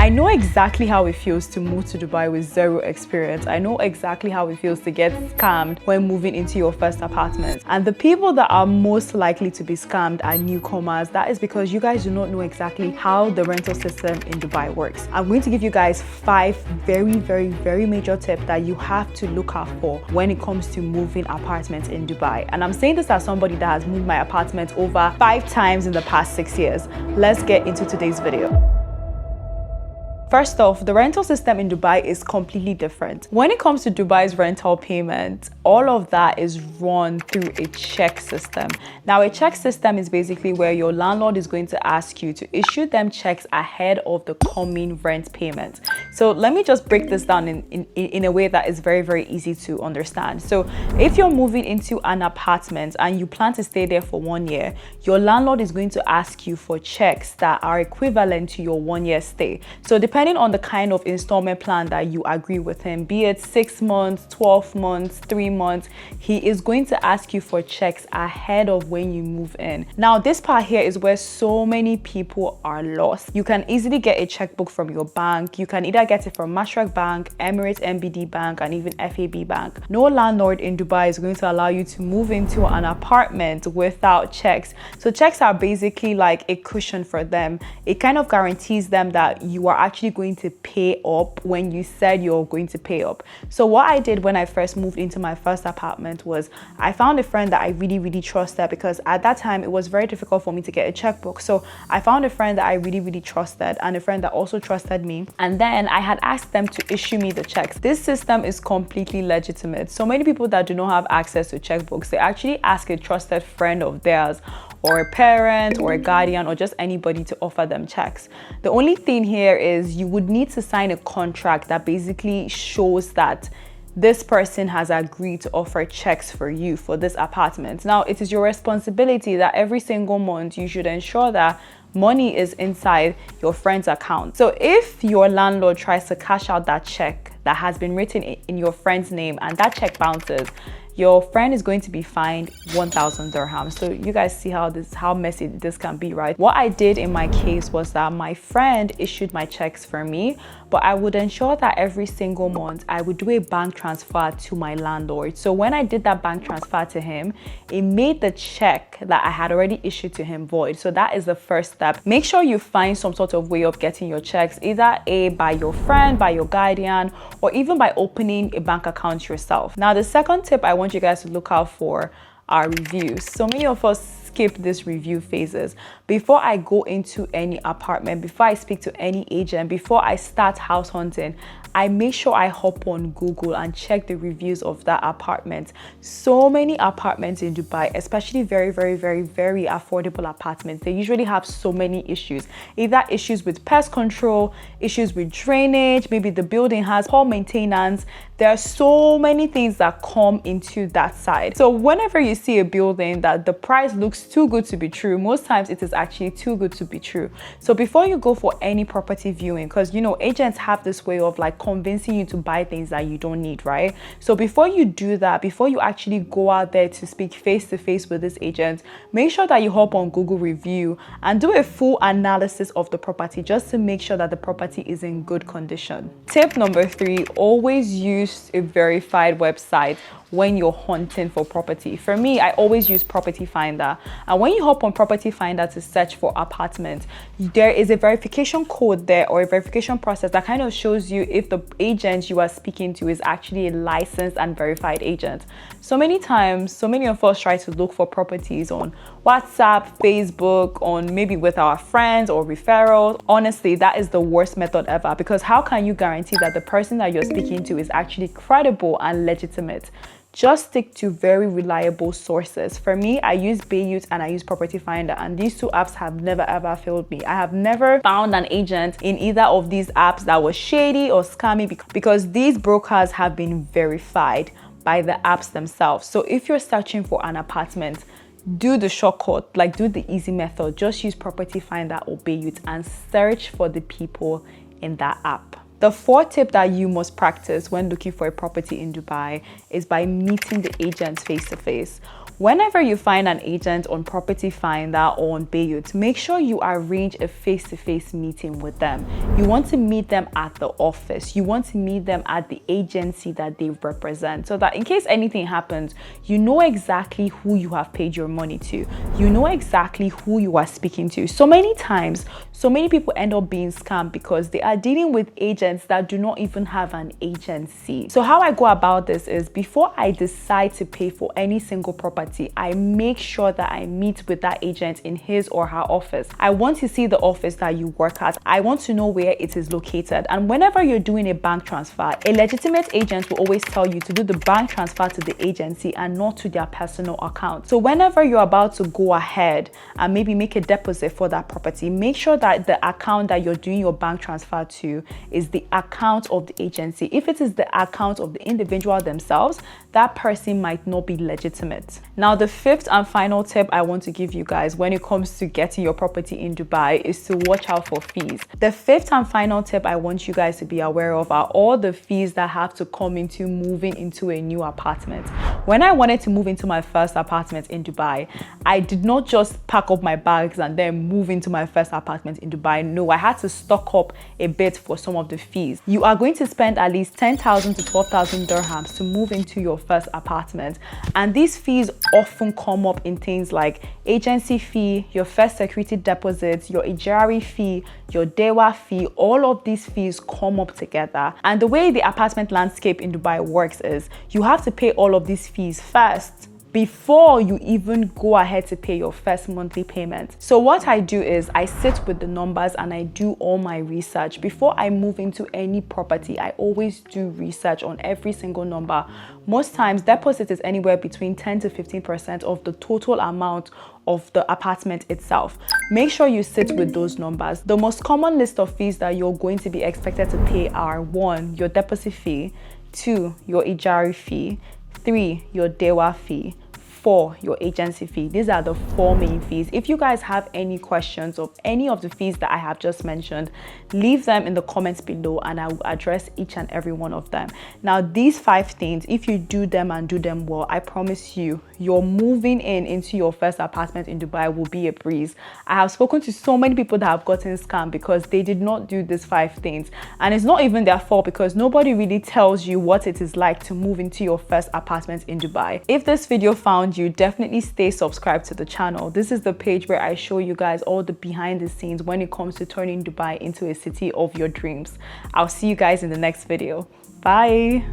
I know exactly how it feels to move to Dubai with zero experience. I know exactly how it feels to get scammed when moving into your first apartment. And the people that are most likely to be scammed are newcomers. That is because you guys do not know exactly how the rental system in Dubai works. I'm going to give you guys 5 very major tips that you have to look out for when it comes to moving apartments in Dubai. And I'm saying this as somebody that has moved my apartment over 5 times in the past 6 years. Let's get into today's video. First off, the rental system in Dubai is completely different. When it comes to Dubai's rental payment, all of that is run through a check system. Now, a check system is basically where your landlord is going to ask you to issue them checks ahead of the coming rent payment. So let me just break this down in a way that is very easy to understand. So if you're moving into an apartment and you plan to stay there for 1 year, your landlord is going to ask you for checks that are equivalent to your 1 year stay. So depending on the kind of installment plan that you agree with him, be it 6 months, 12 months, 3 months, he is going to ask you for checks ahead of when you move in. Now, this part here is where so many people are lost. You can easily get a checkbook from your bank. You can either get it from Mashreq Bank, Emirates MBD Bank, and even FAB Bank. No landlord in Dubai is going to allow you to move into an apartment without checks. So checks are basically like a cushion for them. It kind of guarantees them that you are actually going to pay up when you said you're going to pay up. So what I did when I first moved into my first apartment was I found a friend that I really trusted, because at that time it was very difficult for me to get a checkbook. So I found a friend that I really trusted, and a friend that also trusted me, and then I had asked them to issue me the checks. This system is completely legitimate. So many people that do not have access to checkbooks, they actually ask a trusted friend of theirs, or a parent, or a guardian, or just anybody to offer them checks. The only thing here is you would need to sign a contract that basically shows that this person has agreed to offer checks for you for this apartment. Now, it is your responsibility that every single month you should ensure that money is inside your friend's account. So if your landlord tries to cash out that check that has been written in your friend's name and that check bounces, your friend is going to be fined 1,000 dirhams. So you guys see how messy this can be, right? What I did in my case was that my friend issued my checks for me, but I would ensure that every single month I would do a bank transfer to my landlord. So when I did that bank transfer to him, it made the check that I had already issued to him void. So that is the first step. Make sure you find some sort of way of getting your checks, either by your friend, by your guardian, or even by opening a bank account yourself. Now, the second tip I want you guys to look out for are reviews. So many of us skip these review phases. Before I go into any apartment, before I speak to any agent, before I start house hunting, I make sure I hop on Google and check the reviews of that apartment. So many apartments in Dubai, especially very affordable apartments, they usually have so many issues. Either issues with pest control, issues with drainage, maybe the building has poor maintenance. There are so many things that come into that side. So whenever you see a building that the price looks too good to be true, most times it is actually too good to be true. So before you go for any property viewing, because you know agents have this way of like convincing you to buy things that you don't need, right? So before you do that, before you actually go out there to speak face to face with this agent, make sure that you hop on Google review and do a full analysis of the property just to make sure that the property is in good condition. Tip number 3, always use a verified website when you're hunting for property. For me, I always use Property Finder. And when you hop on Property Finder to search for apartments, there is a verification code there, or a verification process that kind of shows you if the agent you are speaking to is actually a licensed and verified agent. So many times, so many of us try to look for properties on WhatsApp, Facebook, on maybe with our friends or referrals. Honestly, that is the worst method ever, because how can you guarantee that the person that you're speaking to is actually credible and legitimate? Just stick to very reliable sources. For me, I use Bayut and I use Property Finder, and these 2 apps have never ever failed me. I have never found an agent in either of these apps that was shady or scammy, because these brokers have been verified by the apps themselves. So if you're searching for an apartment, do the shortcut, like do the easy method. Just use Property Finder or Bayut and search for the people in that app. The 4th tip that you must practice when looking for a property in Dubai is by meeting the agents face to face. Whenever you find an agent on Property Finder or on Bayut, make sure you arrange a face-to-face meeting with them. You want to meet them at the office. You want to meet them at the agency that they represent, so that in case anything happens, you know exactly who you have paid your money to. You know exactly who you are speaking to. So many times, so many people end up being scammed because they are dealing with agents that do not even have an agency. So how I go about this is, before I decide to pay for any single property, I make sure that I meet with that agent in his or her office. I want to see the office that you work at. I want to know where it is located. And whenever you're doing a bank transfer, a legitimate agent will always tell you to do the bank transfer to the agency and not to their personal account. So whenever you're about to go ahead and maybe make a deposit for that property, make sure that the account that you're doing your bank transfer to is the account of the agency. If it is the account of the individual themselves, that person might not be legitimate. Now, the fifth and final tip I want to give you guys when it comes to getting your property in Dubai is to watch out for fees. The fifth and final tip I want you guys to be aware of are all the fees that have to come into moving into a new apartment. When I wanted to move into my first apartment in Dubai, I did not just pack up my bags and then move into my first apartment in Dubai. No, I had to stock up a bit for some of the fees. You are going to spend at least 10,000 to 12,000 dirhams to move into your first apartment, and these fees often come up in things like agency fee, your first security deposit, your ijari fee, your dewa fee. All of these fees come up together, and the way the apartment landscape in Dubai works is you have to pay all of these fees first before you even go ahead to pay your first monthly payment. So what I do is I sit with the numbers and I do all my research. Before I move into any property, I always do research on every single number. Most times, deposit is anywhere between 10 to 15% of the total amount of the apartment itself. Make sure you sit with those numbers. The most common list of fees that you're going to be expected to pay are: 1, your deposit fee; 2, your ijari fee; 3, your dewa fee; 4, your agency fee. These are the 4 main fees. If you guys have any questions of any of the fees that I have just mentioned, leave them in the comments below and I will address each and every one of them. Now, these 5 things, if you do them and do them well, I promise you, your moving into your first apartment in Dubai will be a breeze. I have spoken to so many people that have gotten scammed because they did not do these 5 things. And it's not even their fault, because nobody really tells you what it is like to move into your first apartment in Dubai. If this video found you, definitely stay subscribed to the channel. This is the page where I show you guys all the behind the scenes when it comes to turning Dubai into a city of your dreams. I'll see you guys in the next video. Bye.